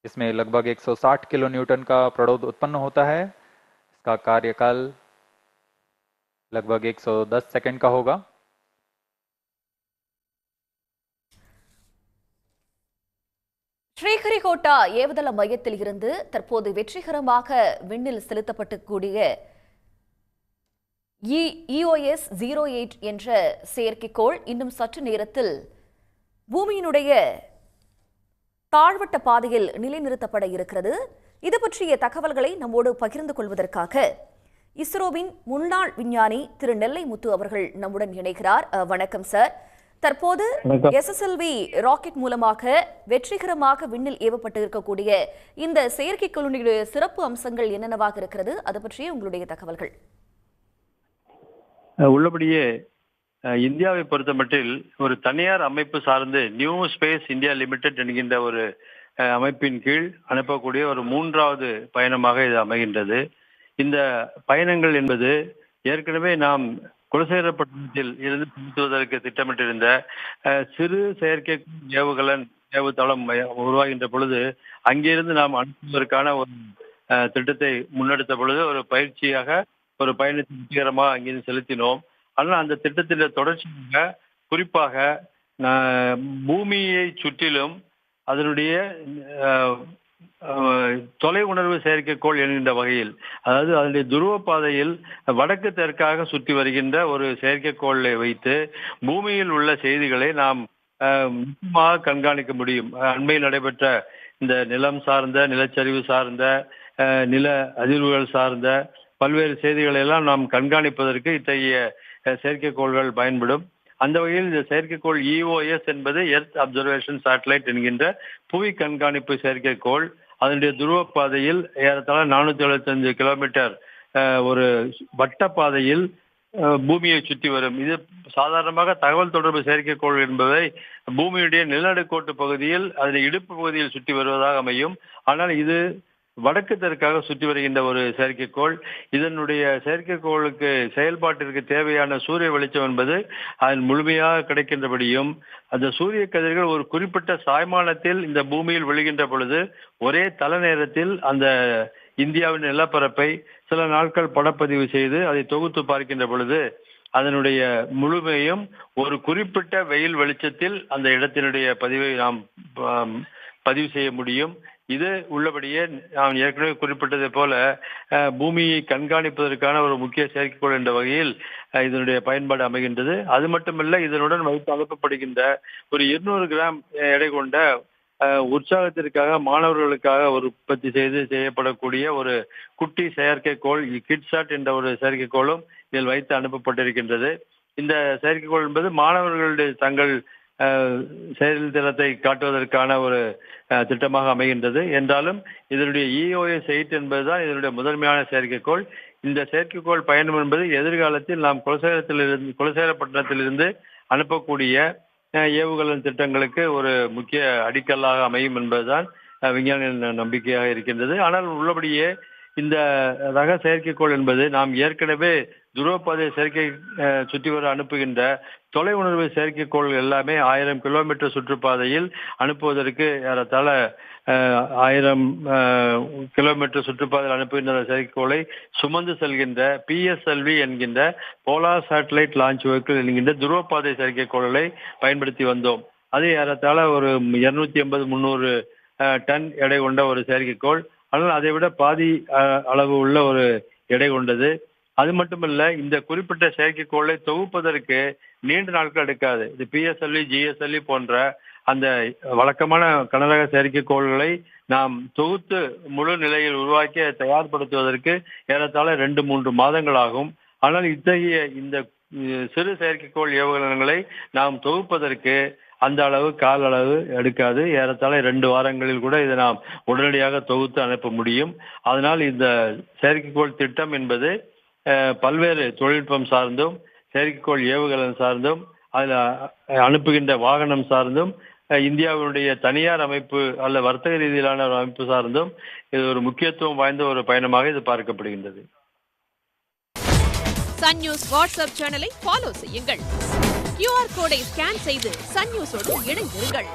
इसमें लगभग 160 kilo Newton का प्रणोद उत्पन्न होता है। इसका कार्यकाल लगभग 110 सेकंड का होगा। ஸ்ரீஹரிகோட்டா ஏவுதள மையத்தில் இருந்து தற்போது வெற்றிகரமாக விண்ணில் செலுத்தப்படக்கூடிய EOS-08 என்ற செயற்கைக்கோள் இன்னும் சற்று நேரத்தில் பூமியினுடைய தாழ்வட்ட பாதையில் நிலைநிறுத்தப்பட இருக்கிறது. இது பற்றிய தகவல்களை நம்மோடு பகிர்ந்து கொள்வதற்காக இஸ்ரோவின் முன்னாள் விஞ்ஞானி திரு நெல்லை முத்து அவர்கள் நம்முடன் இணைகிறார். வணக்கம் சார். தற்போது SSLV ராக்கெட் மூலமாக வெற்றிகரமாக விண்ணில் ஏவப்பட்டு இருக்கக்கூடிய இந்த செயற்கைக்கோளுடைய சிறப்பு அம்சங்கள் என்னென்னவாக இருக்கிறது, அது பற்றிய உங்களுடைய தகவல்கள். உள்ளபடியே இந்தியாவை பொறுத்தமட்டில் ஒரு தனியார் அமைப்பு சார்ந்து நியூ ஸ்பேஸ் இந்தியா லிமிடெட் என்கின்ற ஒரு அமைப்பின் கீழ் அனுப்பக்கூடிய ஒரு மூன்றாவது பயணமாக இது அமைகின்றது. இந்த பயணங்கள் என்பது ஏற்கனவே நாம் குலசேகரப்பட்டினத்தில் இருந்து செலுத்துவதற்கு திட்டமிட்டிருந்த சிறு செயற்கை ஏவுகலன் ஏவுதளம் உருவாகின்ற பொழுது அங்கிருந்து நாம் அனுப்புவதற்கான ஒரு திட்டத்தை முன்னெடுத்த பொழுது ஒரு பயிற்சியாக ஒரு பயணத்தை வெற்றிகரமாக அங்கிருந்து செலுத்தினோம். ஆனால் அந்த திட்டத்தின் தொடர்ச்சியாக குறிப்பாக பூமியை சுற்றிலும் அதனுடைய தொலை உணர்வு செயற்கைக்கோள் என்கின்ற வகையில், அதாவது அதனுடைய துருவ பாதையில் வடக்கு தெற்காக சுற்றி வருகின்ற ஒரு செயற்கைக்கோளை வைத்து பூமியில் உள்ள செய்திகளை நாம் முக்கியமாக கண்காணிக்க முடியும். அண்மையில் நடைபெற்ற இந்த நிலம் சார்ந்த, நிலச்சரிவு சார்ந்த, நில அதிர்வுகள் சார்ந்த பல்வேறு செய்திகளை எல்லாம் நாம் கண்காணிப்பதற்கு இத்தகைய செயற்கைக்கோள்கள் பயன்படும். அந்த வகையில் இந்த செயற்கைக்கோள் EOS என்பது எர்த் அப்சர்வேஷன் சேட்டலைட் என்கின்ற புவி கண்காணிப்பு செயற்கைக்கோள். அதனுடைய துருவ பாதையில் ஏறத்தாழ 475 கிலோமீட்டர் ஒரு வட்ட பாதையில் பூமியை சுற்றி வரும். இது சாதாரணமாக தகவல் தொடர்பு செயற்கைக்கோள் என்பதை பூமியுடைய நிலநடுக்கோட்டு பகுதியில் அதன் இடுப்பு பகுதியில் சுற்றி வருவதாக அமையும். ஆனால் இது வடக்கு தெற்காக சுற்றி வருகின்ற ஒரு செயற்கைக்கோள். இதனுடைய செயற்கைக்கோளுக்கு செயல்பாட்டிற்கு தேவையான சூரிய வெளிச்சம் என்பது அதன் முழுமையாக கிடைக்கின்றபடியும் அந்த சூரிய கதிர்கள் ஒரு குறிப்பிட்ட சாய்மானத்தில் இந்த பூமியில் விழுகின்ற பொழுது ஒரே தல நேரத்தில் அந்த இந்தியாவின் நிலப்பரப்பை சில நாட்கள் படப்பதிவு செய்து அதை தொகுத்து பார்க்கின்ற பொழுது அதனுடைய முழுமையும் ஒரு குறிப்பிட்ட வெயில் வெளிச்சத்தில் அந்த இடத்தினுடைய பதிவை நாம் பதிவு செய்ய முடியும். இது உள்ளபடியே நாம் ஏற்கனவே குறிப்பிட்டதை போல பூமியை கண்காணிப்பதற்கான ஒரு முக்கிய செயற்கைக்கோள் என்ற வகையில் இதனுடைய பயன்பாடு அமைகின்றது. அது மட்டுமல்ல, இதனுடன் வைத்து அனுப்பப்படுகின்ற ஒரு 200 கிராம் எடை கொண்ட உற்சாகத்திற்காக மாணவர்களுக்காக ஒரு உற்பத்தி செய்யப்படக்கூடிய ஒரு குட்டி செயற்கைக்கோள் கிட்சாட் என்ற ஒரு செயற்கைக்கோளும் இதில் வைத்து அனுப்பப்பட்டிருக்கின்றது. இந்த செயற்கைக்கோள் என்பது மாணவர்களுடைய தங்கள் செயல்திறத்தை காட்டுவதற்கான ஒரு திட்டமாக அமைகின்றது. என்றாலும் இதனுடைய EOS-8 என்பதுதான் இதனுடைய முதன்மையான செயற்கைக்கோள். இந்த செயற்கைக்கோள் பயணம் என்பது எதிர்காலத்தில் நாம் குலசேகரப்பட்டினத்திலிருந்து அனுப்பக்கூடிய ஏவுகலன் திட்டங்களுக்கு ஒரு முக்கிய அடிக்கல்லாக அமையும் என்பதுதான் விஞ்ஞானிகளின் நம்பிக்கையாக இருக்கின்றது. ஆனால் உள்ளபடியே இந்த ரக செயற்கைக்கோள் என்பது நாம் ஏற்கனவே துருவப்பாதை செயற்கை சுற்றி வர அனுப்புகின்ற தொலை உணர்வு செயற்கைக்கோள் எல்லாமே 1000 கிலோமீட்டர் சுற்றுப்பாதையில் அனுப்புவதற்கு ஏறத்தாழ 1000 கிலோமீட்டர் சுற்றுப்பாதையில் அனுப்புகின்ற செயற்கைக்கோளை சுமந்து செல்கின்ற PSLV என்கின்ற போலார் சேட்டலைட் லான்ச் வெஹிக்கிள் என்கின்ற துருவப்பாதை செயற்கைக்கோள்களை பயன்படுத்தி வந்தோம். அது ஏறத்தாழ ஒரு 280-300 டன் எடை கொண்ட ஒரு செயற்கைக்கோள். ஆனால் அதை விட பாதி அளவு உள்ள ஒரு எடை கொண்டது. அது மட்டுமல்ல, இந்த குறிப்பிட்ட செயற்கைக்கோளை தொகுப்பதற்கு நீண்ட நாட்கள் எடுக்காது. இது PSLV, GSLV போன்ற அந்த வழக்கமான கனரக செயற்கைக்கோள்களை நாம் தொகுத்து முழு நிலையில் உருவாக்கி தயார்படுத்துவதற்கு ஏறத்தாழ 2-3 மாதங்கள் ஆகும். ஆனால் இத்தகைய இந்த சிறு செயற்கைக்கோள் ஏவுகணைகளை நாம் தொகுப்பதற்கு அந்த அளவு கால அளவு எடுக்காது. ஏறத்தாழ 2 வாரங்களில் கூட இதை நாம் உடனடியாக தொகுத்து அனுப்ப முடியும். அதனால் இந்த செயற்கைக்கோள் திட்டம் என்பது பல்வேறு தொழில்நுட்பம் சார்ந்தும் செயற்கைக்கோள் ஏவுகலன் சார்ந்தும் அதில் அனுப்புகின்ற வாகனம் சார்ந்தும் இந்தியாவினுடைய தனியார் அமைப்பு அல்ல வர்த்தக ரீதியிலான ஒரு அமைப்பு சார்ந்தும் இது ஒரு முக்கியத்துவம் வாய்ந்த ஒரு பயணமாக இது பார்க்கப்படுகின்றது. சன் நியூஸ் வாட்ஸ்அப் சேனலை ஃபாலோ செய்யுங்கள். QR கோடை ஸ்கேன் செய்து சன் நியூஸோடு இணைந்திருங்கள்.